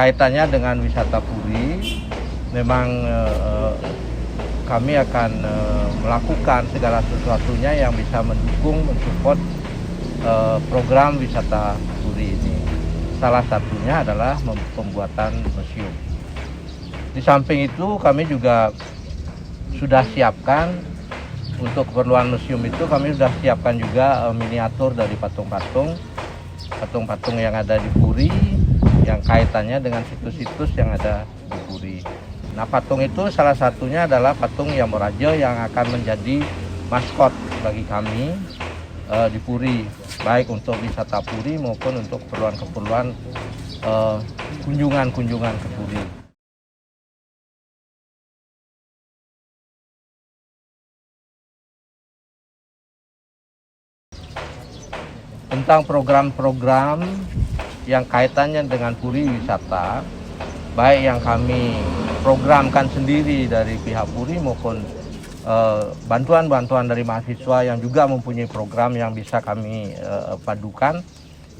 kaitannya dengan wisata Puri, memang kami akan melakukan segala sesuatunya yang bisa mendukung, mensupport program wisata Puri ini. Salah satunya adalah pembuatan museum. Di samping itu kami juga sudah siapkan untuk keperluan museum itu, kami sudah siapkan juga miniatur dari patung-patung yang ada di Puri, yang kaitannya dengan situs-situs yang ada di Puri. Nah, patung itu salah satunya adalah patung Yamorajo yang akan menjadi maskot bagi kami di Puri, baik untuk wisata Puri maupun untuk keperluan-keperluan kunjungan-kunjungan ke Puri. Tentang program-program yang kaitannya dengan Puri wisata, baik yang kami programkan sendiri dari pihak Puri maupun bantuan-bantuan dari mahasiswa yang juga mempunyai program yang bisa kami padukan,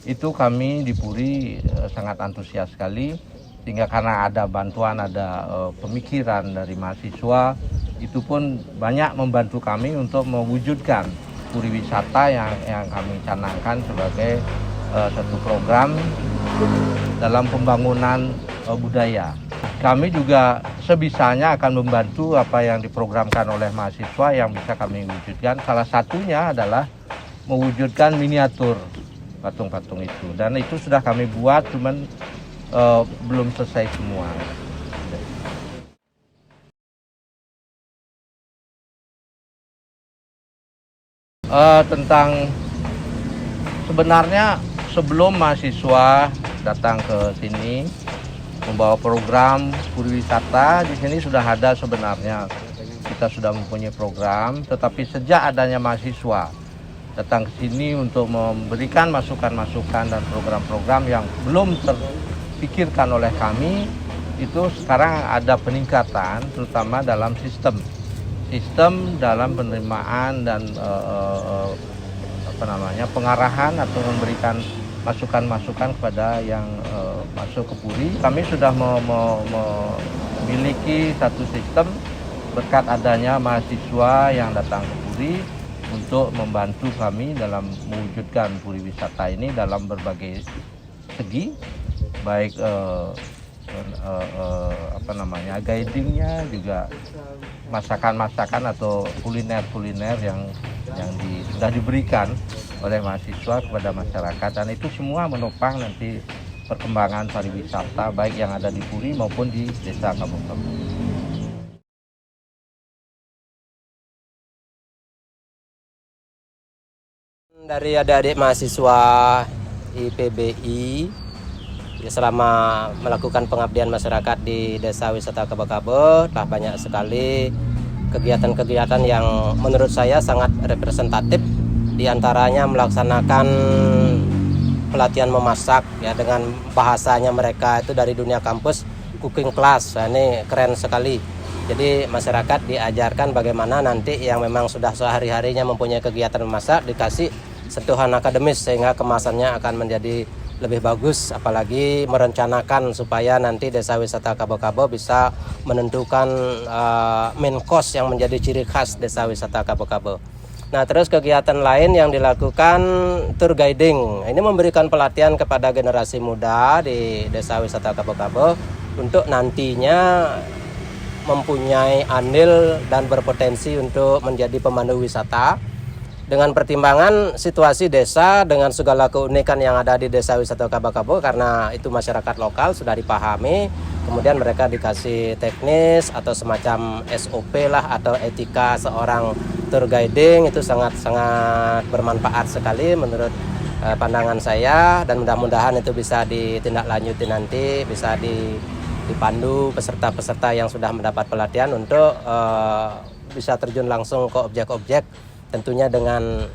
itu kami di Puri sangat antusias sekali, sehingga karena ada bantuan, ada pemikiran dari mahasiswa, itu pun banyak membantu kami untuk mewujudkan Puri wisata yang kami canangkan sebagai satu program dalam pembangunan budaya. Kami juga sebisanya akan membantu apa yang diprogramkan oleh mahasiswa yang bisa kami wujudkan. Salah satunya adalah mewujudkan miniatur patung-patung itu. Dan itu sudah kami buat, cuman belum selesai semua. Tentang sebenarnya sebelum mahasiswa datang ke sini membawa program Puri wisata, di sini sudah ada sebenarnya, kita sudah mempunyai program, tetapi sejak adanya mahasiswa datang ke sini untuk memberikan masukan-masukan dan program-program yang belum terpikirkan oleh kami, itu sekarang ada peningkatan, terutama dalam sistem dalam penerimaan dan pengarahan atau memberikan masukan-masukan kepada yang masuk ke Puri. Kami sudah memiliki satu sistem berkat adanya mahasiswa yang datang ke Puri untuk membantu kami dalam mewujudkan Puri wisata ini dalam berbagai segi, baik guidingnya, juga masakan-masakan atau kuliner-kuliner yang sudah diberikan oleh mahasiswa kepada masyarakat, dan itu semua menopang nanti perkembangan pariwisata baik yang ada di Puri maupun di desa kampung-kampung. Dari adik-adik mahasiswa IPBI selama melakukan pengabdian masyarakat di Desa Wisata Kabo-Kabo, telah banyak sekali kegiatan-kegiatan yang menurut saya sangat representatif. Di antaranya melaksanakan pelatihan memasak ya, dengan bahasanya mereka itu dari dunia kampus, cooking class. Nah, ini keren sekali. Jadi masyarakat diajarkan bagaimana nanti yang memang sudah sehari-harinya mempunyai kegiatan memasak dikasih sentuhan akademis sehingga kemasannya akan menjadi lebih bagus, apalagi merencanakan supaya nanti Desa Wisata Kabo-Kabo bisa menentukan main course yang menjadi ciri khas Desa Wisata Kabo-Kabo. Nah, terus kegiatan lain yang dilakukan tour guiding. Ini memberikan pelatihan kepada generasi muda di Desa Wisata Kabo-Kabo untuk nantinya mempunyai andil dan berpotensi untuk menjadi pemandu wisata. Dengan pertimbangan situasi desa dengan segala keunikan yang ada di Desa Wisata Kabo-Kabo, karena itu masyarakat lokal sudah dipahami, kemudian mereka dikasih teknis atau semacam SOP lah atau etika seorang tour guiding, itu sangat-sangat bermanfaat sekali menurut pandangan saya, dan mudah-mudahan itu bisa ditindaklanjuti nanti, bisa dipandu peserta-peserta yang sudah mendapat pelatihan untuk bisa terjun langsung ke objek-objek, tentunya dengan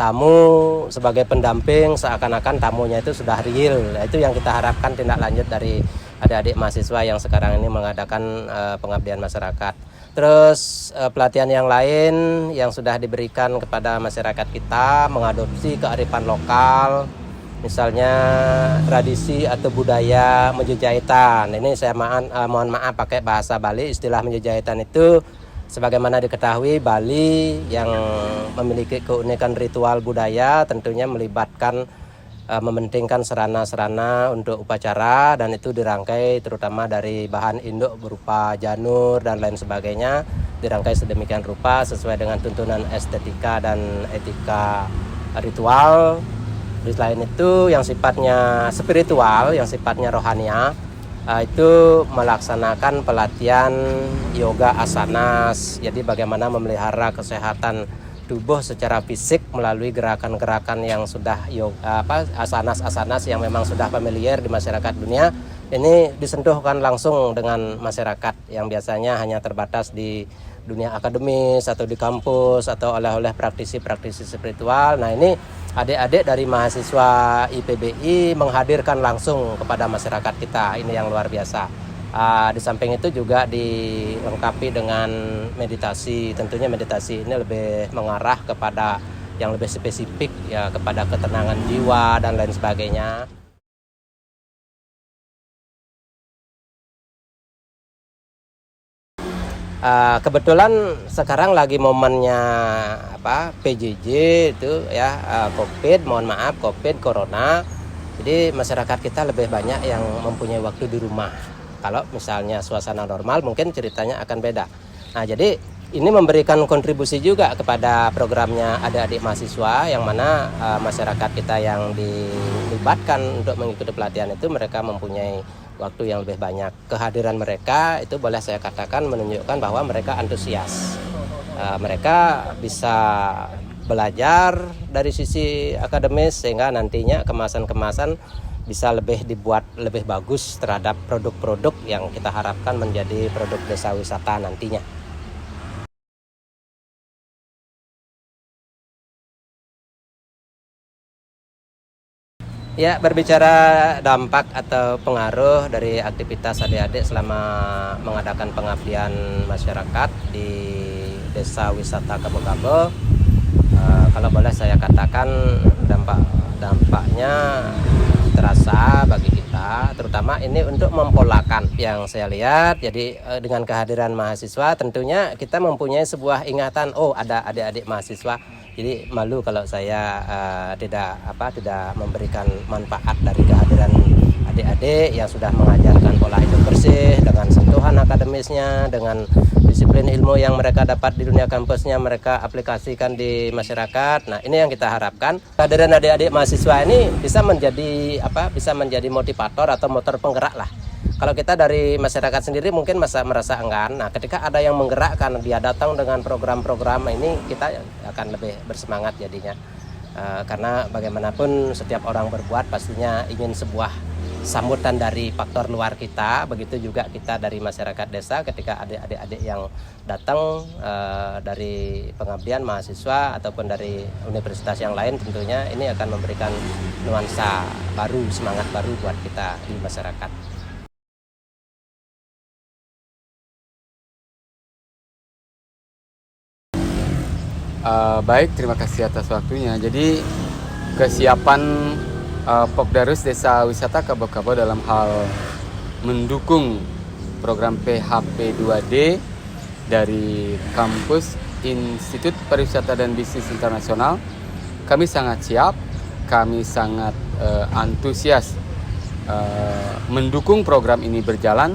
tamu sebagai pendamping, seakan-akan tamunya itu sudah real. Itu yang kita harapkan tindak lanjut dari adik-adik mahasiswa yang sekarang ini mengadakan pengabdian masyarakat. Terus pelatihan yang lain yang sudah diberikan kepada masyarakat kita mengadopsi kearifan lokal, misalnya tradisi atau budaya menjejahitan. Ini saya mohon maaf pakai bahasa Bali, istilah menjejahitan itu sebagaimana diketahui Bali yang memiliki keunikan ritual budaya tentunya melibatkan mementingkan sarana-sarana untuk upacara, dan itu dirangkai terutama dari bahan induk berupa janur dan lain sebagainya, dirangkai sedemikian rupa sesuai dengan tuntunan estetika dan etika ritual. Selain itu yang sifatnya spiritual, yang sifatnya rohania, itu melaksanakan pelatihan yoga asanas. Jadi bagaimana memelihara kesehatan tubuh secara fisik melalui gerakan-gerakan yang sudah asanas-asanas yang memang sudah familiar di masyarakat dunia. Ini disentuhkan langsung dengan masyarakat yang biasanya hanya terbatas di dunia akademis atau di kampus atau oleh praktisi-praktisi spiritual. Nah, ini adik-adik dari mahasiswa IPBI menghadirkan langsung kepada masyarakat kita. Ini yang luar biasa. Di samping itu juga dilengkapi dengan meditasi. Tentunya meditasi ini lebih mengarah kepada yang lebih spesifik, ya, kepada ketenangan jiwa dan lain sebagainya. Kebetulan sekarang lagi momennya PJJ itu ya, COVID, mohon maaf, COVID, Corona. Jadi masyarakat kita lebih banyak yang mempunyai waktu di rumah. Kalau misalnya suasana normal mungkin ceritanya akan beda. Nah, jadi ini memberikan kontribusi juga kepada programnya adik-adik mahasiswa, yang mana masyarakat kita yang dilibatkan untuk mengikuti pelatihan itu mereka mempunyai waktu yang lebih banyak. Kehadiran mereka itu boleh saya katakan menunjukkan bahwa mereka antusias. Mereka bisa belajar dari sisi akademis sehingga nantinya kemasan-kemasan bisa lebih dibuat lebih bagus terhadap produk-produk yang kita harapkan menjadi produk desa wisata nantinya. Ya, berbicara dampak atau pengaruh dari aktivitas adik-adik selama mengadakan pengabdian masyarakat di Desa Wisata Kabo-Kabo, kalau boleh saya katakan dampaknya terasa bagi kita, terutama ini untuk mempolakan yang saya lihat. Jadi dengan kehadiran mahasiswa tentunya kita mempunyai sebuah ingatan, oh ada adik-adik mahasiswa. Jadi malu kalau saya tidak memberikan manfaat dari kehadiran adik-adik yang sudah mengajarkan pola hidup bersih dengan sentuhan akademisnya, dengan disiplin ilmu yang mereka dapat di dunia kampusnya mereka aplikasikan di masyarakat. Nah, ini yang kita harapkan. Kehadiran adik-adik mahasiswa ini bisa menjadi motivator atau motor penggerak lah. Kalau kita dari masyarakat sendiri mungkin merasa enggan. Nah, ketika ada yang menggerakkan, dia datang dengan program-program ini, kita akan lebih bersemangat jadinya. Karena bagaimanapun setiap orang berbuat pastinya ingin sebuah sambutan dari faktor luar kita. Begitu juga kita dari masyarakat desa ketika adik-adik yang datang dari pengabdian mahasiswa ataupun dari universitas yang lain, tentunya ini akan memberikan nuansa baru, semangat baru buat kita di masyarakat. Baik, terima kasih atas waktunya. Jadi kesiapan Popdarus Desa Wisata Kabo-Kabo dalam hal mendukung program PHP 2D dari kampus Institut Pariwisata dan Bisnis Internasional, kami sangat siap, kami sangat antusias mendukung program ini berjalan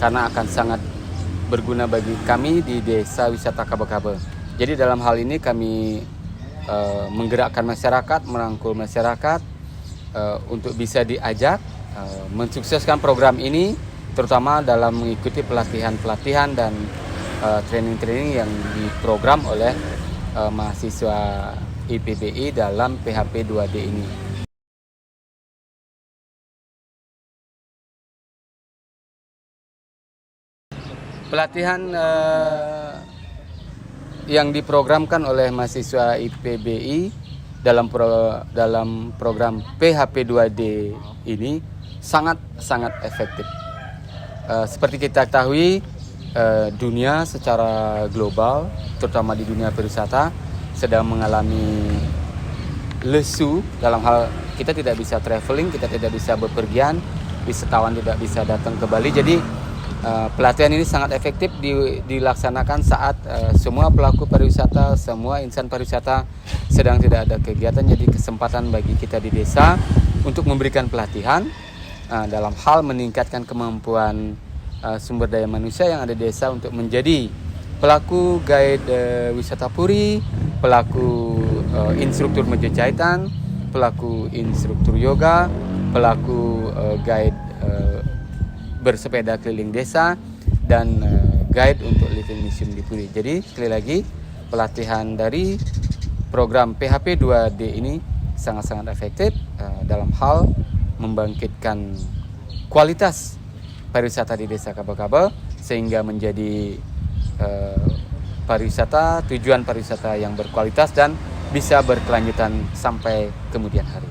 karena akan sangat berguna bagi kami di Desa Wisata Kabo-Kabo. Jadi dalam hal ini kami menggerakkan masyarakat, merangkul masyarakat untuk bisa diajak mensukseskan program ini, terutama dalam mengikuti pelatihan-pelatihan dan training-training yang diprogram oleh mahasiswa IPBI dalam PHP 2D ini. Pelatihan yang diprogramkan oleh mahasiswa IPBI dalam program PHP 2D ini sangat efektif. Seperti kita ketahui, dunia secara global, terutama di dunia pariwisata, sedang mengalami lesu dalam hal kita tidak bisa traveling, kita tidak bisa bepergian, wisatawan tidak bisa datang ke Bali. Jadi pelatihan ini sangat efektif dilaksanakan saat semua pelaku pariwisata, semua insan pariwisata sedang tidak ada kegiatan. Jadi kesempatan bagi kita di desa untuk memberikan pelatihan dalam hal meningkatkan kemampuan sumber daya manusia yang ada di desa untuk menjadi pelaku guide wisata puri, pelaku instruktur menjahitan, pelaku instruktur yoga, pelaku guide bersepeda keliling desa, dan guide untuk living museum di Puri. Jadi sekali lagi pelatihan dari program PHP 2D ini sangat-sangat efektif dalam hal membangkitkan kualitas pariwisata di Desa Kaba-Kaba sehingga menjadi tujuan pariwisata yang berkualitas dan bisa berkelanjutan sampai kemudian hari.